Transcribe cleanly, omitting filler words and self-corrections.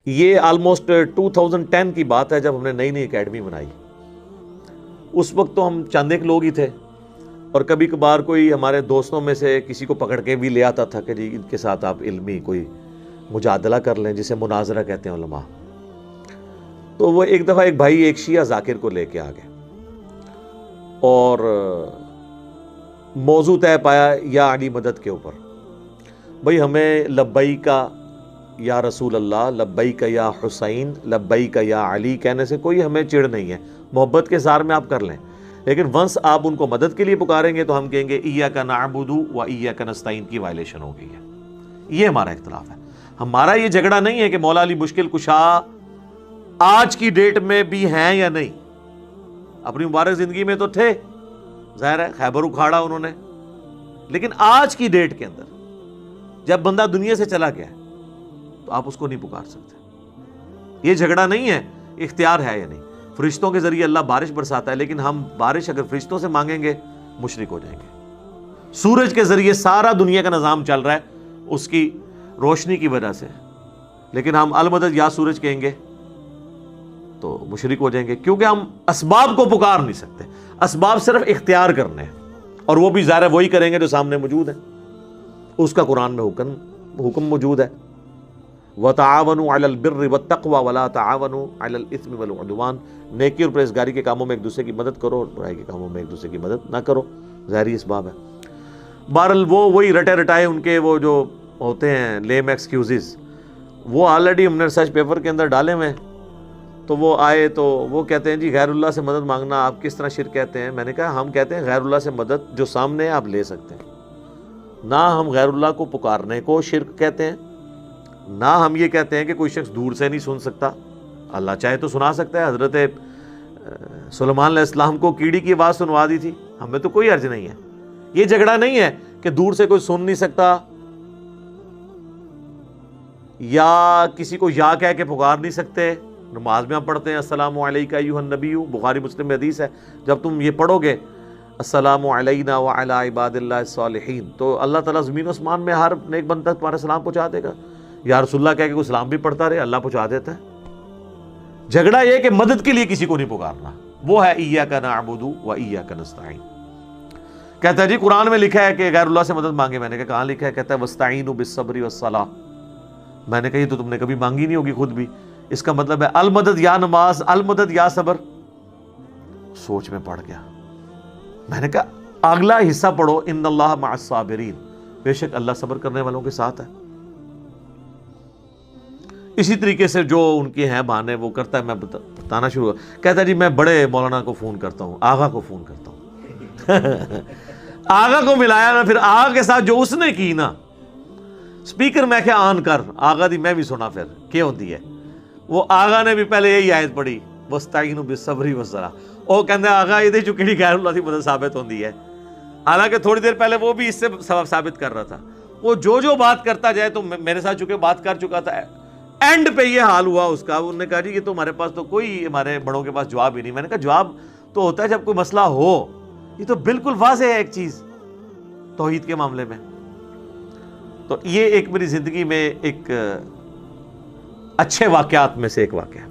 یہ آلموسٹ 2010 کی بات ہے جب ہم نے نئی نئی اکیڈمی بنائی. اس وقت تو ہم چند ایک لوگ ہی تھے اور کبھی کبھار کوئی ہمارے دوستوں میں سے کسی کو پکڑ کے بھی لے آتا تھا کہ جی ان کے ساتھ آپ علمی کوئی مجادلہ کر لیں، جسے مناظرہ کہتے ہیں علماء. تو وہ ایک دفعہ ایک بھائی ایک شیعہ ذاکر کو لے کے آ گئے اور موضوع طے پایا یا علی مدد کے اوپر. بھئی ہمیں لبیک یا رسول اللہ، لبیک یا حسین، لبیک یا علی کہنے سے کوئی ہمیں چڑ نہیں ہے، محبت کے اظہار میں آپ کر لیں، لیکن ونس آپ ان کو مدد کے لیے پکاریں گے تو ہم کہیں گے ایاک نعبد و ایاک نستعین کی وائلیشن ہو گئی ہے. یہ ہمارا اختلاف ہے. ہمارا یہ جھگڑا نہیں ہے کہ مولا علی مشکل کشا آج کی ڈیٹ میں بھی ہیں یا نہیں. اپنی مبارک زندگی میں تو تھے، ظاہر ہے خیبر اکھاڑا انہوں نے، لیکن آج کی ڈیٹ کے اندر جب بندہ دنیا سے چلا گیا تو آپ اس کو نہیں پکار سکتے. یہ جھگڑا نہیں ہے اختیار ہے یا نہیں. فرشتوں کے ذریعے اللہ بارش برساتا ہے، لیکن ہم بارش اگر فرشتوں سے مانگیں گے مشرک ہو جائیں گے. سورج کے ذریعے سارا دنیا کا نظام چل رہا ہے اس کی روشنی کی وجہ سے، لیکن ہم المدد یا سورج کہیں گے تو مشرک ہو جائیں گے، کیونکہ ہم اسباب کو پکار نہیں سکتے. اسباب صرف اختیار کرنے ہیں، اور وہ بھی ظاہر ہے وہی کریں گے جو سامنے موجود ہے. اس کا قرآن میں حکم موجود ہے، وَتَعَاوَنُوا عَلَى الْبِرِّ وَالتَّقْوَى وَلَا تَعَاوَنُوا عَلَى الْإِثْمِ وَالْعُدْوَانِ. نیکی اور پرہیزگاری کے کاموں میں ایک دوسرے کی مدد کرو اور برائی کے کاموں میں ایک دوسرے کی مدد نہ کرو. ظاہری اسباب ہے. بہرحال وہی رٹے رٹائے ان کے وہ جو ہوتے ہیں لیم ایکسکیوزز، وہ آلریڈی ہم نے ریسرچ پیپر کے اندر ڈالے ہوئے ہیں. تو وہ آئے تو وہ کہتے ہیں جی غیر اللہ سے مدد مانگنا آپ کس طرح شرک کہتے ہیں. میں نے کہا ہم کہتے ہیں غیر اللہ سے مدد جو سامنے ہے آپ لے سکتے ہیں، نہ ہم غیر اللہ کو پکارنے کو شرک کہتے ہیں، نہ ہم یہ کہتے ہیں کہ کوئی شخص دور سے نہیں سن سکتا. اللہ چاہے تو سنا سکتا ہے. حضرت سلیمان علیہ السلام کو کیڑی کی آواز سنوا دی تھی، ہمیں تو کوئی حرج نہیں ہے. یہ جھگڑا نہیں ہے کہ دور سے کوئی سن نہیں سکتا یا کسی کو یا کہہ کے پکار نہیں سکتے. نماز میں ہم پڑھتے ہیں السلام علیکہ ایھا النبی، بخاری مسلم میں حدیث ہے. جب تم یہ پڑھو گے السلام علینا وعلی عباد اللہ الصالحین، تو اللہ تعالیٰ زمین و اسمان میں ہر نیک بندہ تمہارا سلام پہنچا دے گا. یا رسول اللہ کہہ کے کوئی سلام بھی پڑھتا رہے، اللہ پہنچا دیتا ہے. جھگڑا یہ کہ مدد کے لیے کسی کو نہیں پکارنا، وہ ہے ایاک نعبد و ایاک نستعین. کہتا ہے جی قرآن میں لکھا ہے کہ غیر اللہ سے مدد مانگے. میں نے کہا کہاں لکھا ہے؟ کہتا ہے واستعینوا بالصبر والصلاۃ. میں نے کہا یہ تو تم نے کبھی مانگی نہیں ہوگی خود بھی. اس کا مطلب ہے المدد یا نماز، المدد یا صبر. سوچ میں پڑ گیا. میں نے کہا اگلا حصہ پڑھو، ان اللہ مع الصابرین، بے شک اللہ صبر کرنے والوں کے ساتھ ہے. اسی طریقے سے جو ان کے ہیں بہانے وہ کرتا ہے. میں بتانا شروع کہتا ہے جی میں بڑے مولانا کو فون کرتا ہوں، آغا کو فون کرتا ہوں. آغا کو ملایا نا، پھر آغا کے ساتھ جو اس نے کی نا سپیکر میں کیا آن کر آغا دی میں بھی سنا پھر کیا ہوتی ہے. وہ آغا نے بھی پہلے یہی آیت پڑھی واستعینوا بالصبر والصلاۃ. وہ کہتے ہیں آغا یہ جو کہڑی غیر اللہ کی مدد ثابت ہوتی ہے، حالانکہ تھوڑی دیر پہلے وہ بھی اس سے سبب ثابت کر رہا تھا. وہ جو بات کرتا جائے تو میرے ساتھ چونکہ بات کر چکا تھا، اینڈ پہ یہ حال ہوا اس کا. انہوں نے کہا جی یہ تو ہمارے پاس تو کوئی ہمارے بڑوں کے پاس جواب ہی نہیں. میں نے کہا جواب تو ہوتا ہے جب کوئی مسئلہ ہو. یہ تو بالکل واضح ہے ایک چیز توحید کے معاملے میں. تو یہ ایک میری زندگی میں ایک اچھے واقعات میں سے ایک واقعہ ہے.